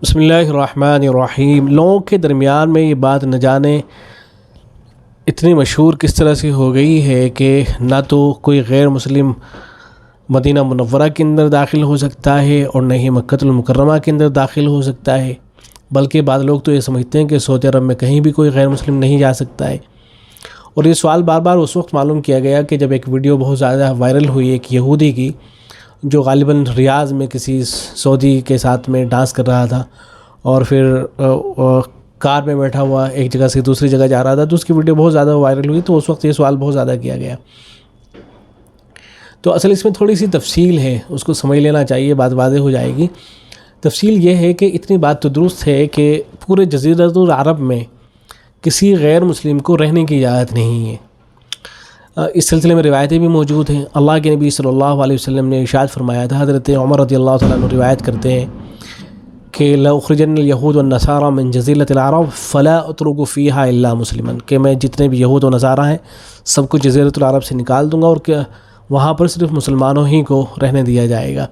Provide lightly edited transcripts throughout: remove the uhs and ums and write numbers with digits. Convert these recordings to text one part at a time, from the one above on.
بسم اللہ الرحمن الرحیم۔ لوگوں کے درمیان میں یہ بات نہ جانے اتنی مشہور کس طرح سے ہو گئی ہے کہ نہ تو کوئی غیر مسلم مدینہ منورہ کے اندر داخل ہو سکتا ہے اور نہ ہی مکہ المکرمہ کے اندر داخل ہو سکتا ہے، بلکہ بعض لوگ تو یہ سمجھتے ہیں کہ سعودی عرب میں کہیں بھی کوئی غیر مسلم نہیں جا سکتا ہے۔ اور یہ سوال بار بار اس وقت معلوم کیا گیا کہ جب ایک ویڈیو بہت زیادہ وائرل ہوئی ایک یہودی کی، جو غالباً ریاض میں کسی سعودی کے ساتھ میں ڈانس کر رہا تھا اور پھر کار میں بیٹھا ہوا ایک جگہ سے دوسری جگہ جا رہا تھا، تو اس کی ویڈیو بہت زیادہ وائرل ہوئی، تو اس وقت یہ سوال بہت زیادہ کیا گیا۔ تو اصل اس میں تھوڑی سی تفصیل ہے، اس کو سمجھ لینا چاہیے، بات واضح ہو جائے گی۔ تفصیل یہ ہے کہ اتنی بات تو درست ہے کہ پورے جزیرۃ العرب میں کسی غیر مسلم کو رہنے کی اجازت نہیں ہے۔ اس سلسلے میں روایتیں بھی موجود ہیں۔ اللہ کے نبی صلی اللہ علیہ وسلم نے ارشاد فرمایا تھا، حضرت عمر رضی اللہ تعالیٰ عنہ روایت کرتے ہیں کہ لَأُخْرِجَنَّ الْيَهُودَ وَالنَّصَارَى مِنْ جَزِيرَةِ الْعَرَبِ فَلَا أَتْرُكُ فِيهَا إِلَّا مُسْلِمًا، کہ میں جتنے بھی یہود و نصارہ ہیں سب کو جزیرۃ العرب سے نکال دوں گا اور کہ وہاں پر صرف مسلمانوں ہی کو رہنے دیا جائے گا۔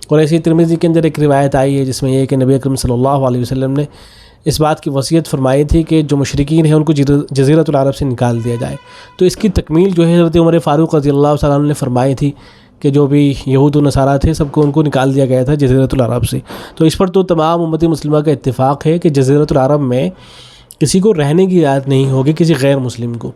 اور ایسی ترمذی کے اندر ایک روایت آئی ہے جس میں یہ کہ نبی اکرم صلی اللہ علیہ وسلم نے اس بات کی وصیت فرمائی تھی کہ جو مشرکین ہیں ان کو جزیرۃ العرب سے نکال دیا جائے۔ تو اس کی تکمیل جو ہے حضرت عمر فاروق رضی اللہ تعالیٰ عنہ نے فرمائی تھی کہ جو بھی یہود و نصارہ تھے سب کو ان کو نکال دیا گیا تھا جزیرۃ العرب سے۔ تو اس پر تو تمام امت مسلمہ کا اتفاق ہے کہ جزیرۃ العرب میں کسی کو رہنے کی اجازت نہیں ہوگی، کسی غیر مسلم کو۔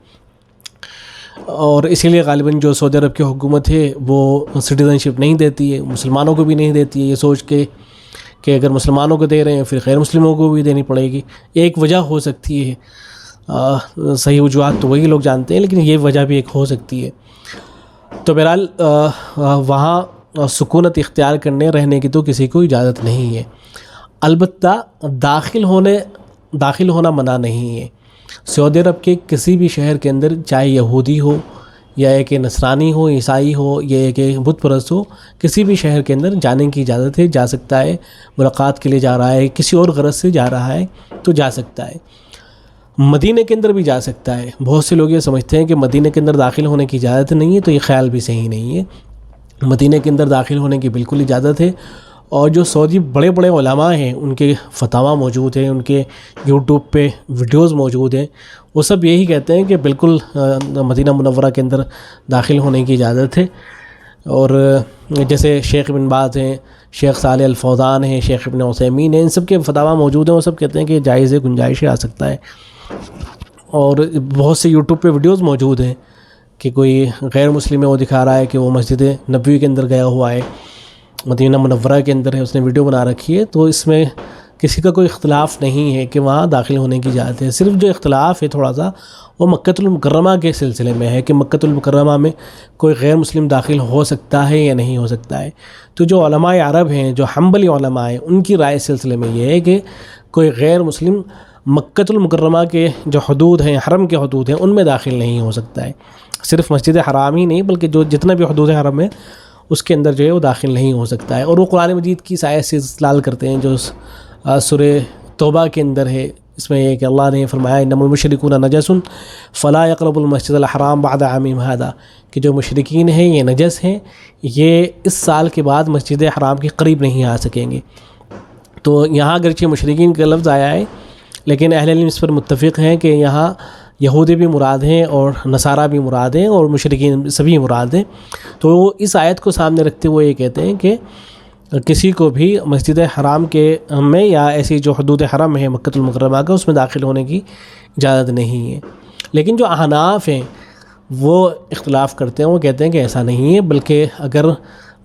اور اسی لیے غالباً جو سعودی عرب کی حکومت ہے وہ سٹیزن شپ نہیں دیتی ہے، مسلمانوں کو بھی نہیں دیتی ہے، یہ سوچ کے کہ اگر مسلمانوں کو دے رہے ہیں پھر غیر مسلموں کو بھی دینی پڑے گی۔ ایک وجہ ہو سکتی ہے، صحیح وجوہات تو وہی لوگ جانتے ہیں، لیکن یہ وجہ بھی ایک ہو سکتی ہے۔ تو بہرحال وہاں سکونت اختیار کرنے رہنے کی تو کسی کو اجازت نہیں ہے، البتہ داخل ہونا منع نہیں ہے۔ سعودی عرب کے کسی بھی شہر کے اندر، چاہے یہودی ہو یا ایک نصرانی ہو، عیسائی ہو یا ایک بت پرست ہو، کسی بھی شہر کے اندر جانے کی اجازت ہے، جا سکتا ہے۔ ملاقات کے لیے جا رہا ہے، کسی اور غرض سے جا رہا ہے تو جا سکتا ہے۔ مدینہ کے اندر بھی جا سکتا ہے۔ بہت سے لوگ یہ سمجھتے ہیں کہ مدینہ کے اندر داخل ہونے کی اجازت نہیں ہے، تو یہ خیال بھی صحیح نہیں ہے۔ مدینہ کے اندر داخل ہونے کی بالکل اجازت ہے، اور جو سعودی بڑے بڑے علماء ہیں ان کے فتاویٰ موجود ہیں، ان کے یوٹیوب پہ ویڈیوز موجود ہیں، وہ سب یہی کہتے ہیں کہ بالکل مدینہ منورہ کے اندر داخل ہونے کی اجازت ہے۔ اور جیسے شیخ ابن باز ہیں، شیخ صالح الفوزان ہیں، شیخ ابن عثیمین ہیں، ان سب کے فتاویٰ موجود ہیں، وہ سب کہتے ہیں کہ جائز ہے، گنجائش ہے، آ سکتا ہے۔ اور بہت سے یوٹیوب پہ ویڈیوز موجود ہیں کہ کوئی غیر مسلم ہے، وہ دکھا رہا ہے کہ وہ مسجد نبوی کے اندر گیا ہوا ہے، مدینہ منورہ کے اندر ہے، اس نے ویڈیو بنا رکھی ہے۔ تو اس میں کسی کا کوئی اختلاف نہیں ہے کہ وہاں داخل ہونے کی اجازت ہے۔ صرف جو اختلاف ہے تھوڑا سا وہ مکہ المکرمہ کے سلسلے میں ہے کہ مکہ المکرمہ میں کوئی غیر مسلم داخل ہو سکتا ہے یا نہیں ہو سکتا ہے۔ تو جو علماء عرب ہیں، جو حنبلی علماء ہیں، ان کی رائے اس سلسلے میں یہ ہے کہ کوئی غیر مسلم مکہ المکرمہ کے جو حدود ہیں، حرم کے حدود ہیں، ان میں داخل نہیں ہو سکتا ہے۔ صرف مسجد حرام ہی نہیں بلکہ جو جتنا بھی حدود حرم ہے اس کے اندر جو ہے وہ داخل نہیں ہو سکتا ہے۔ اور وہ قرآن مجید کی آیت سے استدلال کرتے ہیں جو سورہ توبہ کے اندر ہے، اس میں یہ کہ اللہ نے فرمایا انما المشرکون نجس فلا یقربوا المسجد الحرام بعد عامهم ھذا، کہ جو مشرکین ہیں یہ نجس ہیں، یہ اس سال کے بعد مسجد حرام کے قریب نہیں آ سکیں گے۔ تو یہاں اگرچہ مشرکین کا لفظ آیا ہے، لیکن اہل علم اس پر متفق ہیں کہ یہاں یہودی بھی مراد ہیں اور نصارہ بھی مراد ہیں اور مشرکین سبھی مراد ہیں۔ تو وہ اس آیت کو سامنے رکھتے ہوئے یہ کہتے ہیں کہ کسی کو بھی مسجد حرام کے میں یا ایسی جو حدود حرم ہے مکہ المکرمہ کا، اس میں داخل ہونے کی اجازت نہیں ہے۔ لیکن جو احناف ہیں وہ اختلاف کرتے ہیں، وہ کہتے ہیں کہ ایسا نہیں ہے، بلکہ اگر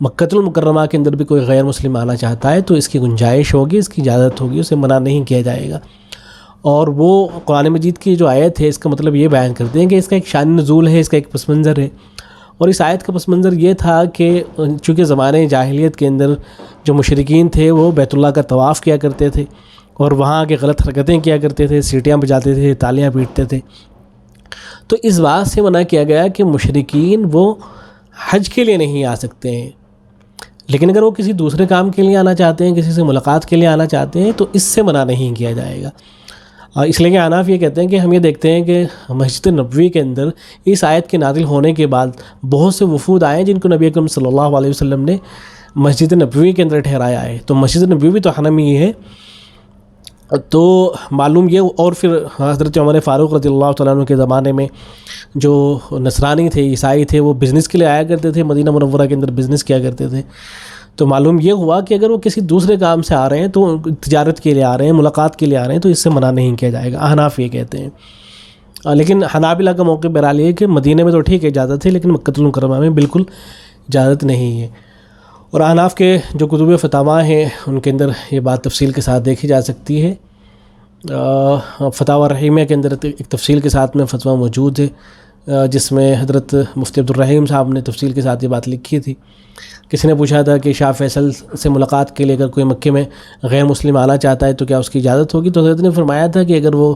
مکہ المکرمہ کے اندر بھی کوئی غیر مسلم آنا چاہتا ہے تو اس کی گنجائش ہوگی، اس کی اجازت ہوگی، اسے منع نہیں کیا جائے گا۔ اور وہ قرآن مجید کی جو آیت ہے اس کا مطلب یہ بیان کرتے ہیں کہ اس کا ایک شان نزول ہے، اس کا ایک پس منظر ہے۔ اور اس آیت کا پس منظر یہ تھا کہ چونکہ زمانے جاہلیت کے اندر جو مشرکین تھے وہ بیت اللہ کا طواف کیا کرتے تھے اور وہاں کے غلط حرکتیں کیا کرتے تھے، سیٹیاں بجاتے تھے، تالیاں پیٹتے تھے۔ تو اس بات سے منع کیا گیا کہ مشرکین وہ حج کے لیے نہیں آ سکتے ہیں، لیکن اگر وہ کسی دوسرے کام کے لیے آنا چاہتے ہیں، کسی سے ملاقات کے لیے آنا چاہتے ہیں تو اس سے منع نہیں کیا جائے گا۔ اس لیے کہ احناف یہ کہتے ہیں کہ ہم یہ دیکھتے ہیں کہ مسجد نبوی کے اندر اس آیت کے نازل ہونے کے بعد بہت سے وفود آئے جن کو نبی اکرم صلی اللہ علیہ وسلم نے مسجد نبوی کے اندر ٹھہرایا ہے۔ تو مسجد نبوی تو حرم ہی ہے، تو معلوم یہ، اور پھر حضرت عمر فاروق رضی اللہ تعالیٰ عنہ کے زمانے میں جو نصرانی تھے، عیسائی تھے، وہ بزنس کے لیے آیا کرتے تھے، مدینہ منورہ کے اندر بزنس کیا کرتے تھے. تو معلوم یہ ہوا کہ اگر وہ کسی دوسرے کام سے آ رہے ہیں، تو تجارت کے لیے آ رہے ہیں، ملاقات کے لیے آ رہے ہیں، تو اس سے منع نہیں کیا جائے گا. احناف یہ کہتے ہیں. لیکن حنابلہ کا موقع بہرحال یہ ہے کہ مدینہ میں تو ٹھیک ہے اجازت ہے، لیکن مکۃ المکرمہ میں بالکل اجازت نہیں ہے. اور احناف کے جو کتب فتاویٰ ہیں ان کے اندر یہ بات تفصیل کے ساتھ دیکھی جا سکتی ہے. فتاوی رحیمیہ کے اندر ایک تفصیل کے ساتھ میں فتویٰ موجود ہے، جس میں حضرت مفتی عبدالرحیم صاحب نے تفصیل کے ساتھ یہ بات لکھی تھی. کسی نے پوچھا تھا کہ شاہ فیصل سے ملاقات کے لیے اگر کوئی مکے میں غیر مسلم آنا چاہتا ہے تو کیا اس کی اجازت ہوگی؟ تو حضرت نے فرمایا تھا کہ اگر وہ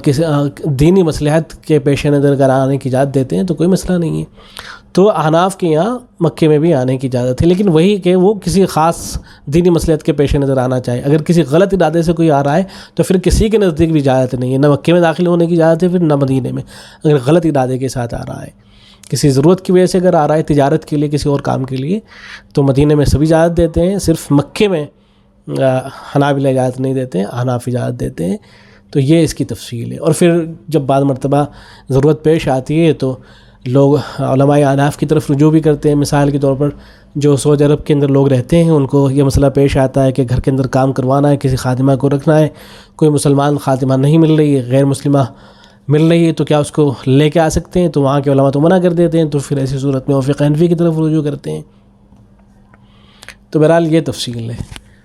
کسی دینی مصلحت کے پیش نظر اگر آنے کی اجازت دیتے ہیں تو کوئی مسئلہ نہیں ہے. تو احناف کے یہاں مکے میں بھی آنے کی اجازت ہے، لیکن وہی کہ وہ کسی خاص دینی مصلحت کے پیش نظر آنا چاہے. اگر کسی غلط ارادے سے کوئی آ رہا ہے تو پھر کسی کے نزدیک بھی اجازت نہیں ہے، نہ مکے میں داخل ہونے کی اجازت ہے، پھر نہ مدینے میں. اگر غلط ارادے کے ساتھ آ رہا ہے، کسی ضرورت کی وجہ سے اگر آ رہا ہے، تجارت کے لیے، کسی اور کام کے لیے، تو مدینے میں سبھی اجازت دیتے ہیں. صرف مکے میں حنابلہ اجازت نہیں دیتے ہیں، احناف اجازت دیتے ہیں. تو یہ اس کی تفصیل ہے. اور پھر جب بعض مرتبہ ضرورت پیش آتی ہے تو لوگ علماء احناف کی طرف رجوع بھی کرتے ہیں. مثال کے طور پر جو سعودی عرب کے اندر لوگ رہتے ہیں، ان کو یہ مسئلہ پیش آتا ہے کہ گھر کے اندر کام کروانا ہے، کسی خادمہ کو رکھنا ہے، کوئی مسلمان خادمہ نہیں مل رہی ہے، غیر مسلمہ مل رہی ہے، تو کیا اس کو لے کے آ سکتے ہیں؟ تو وہاں کے علماء تو منع کر دیتے ہیں. تو پھر ایسی صورت میں وہ فقہ حنفی کی طرف رجوع کرتے ہیں. تو بہرحال یہ تفصیل ہے.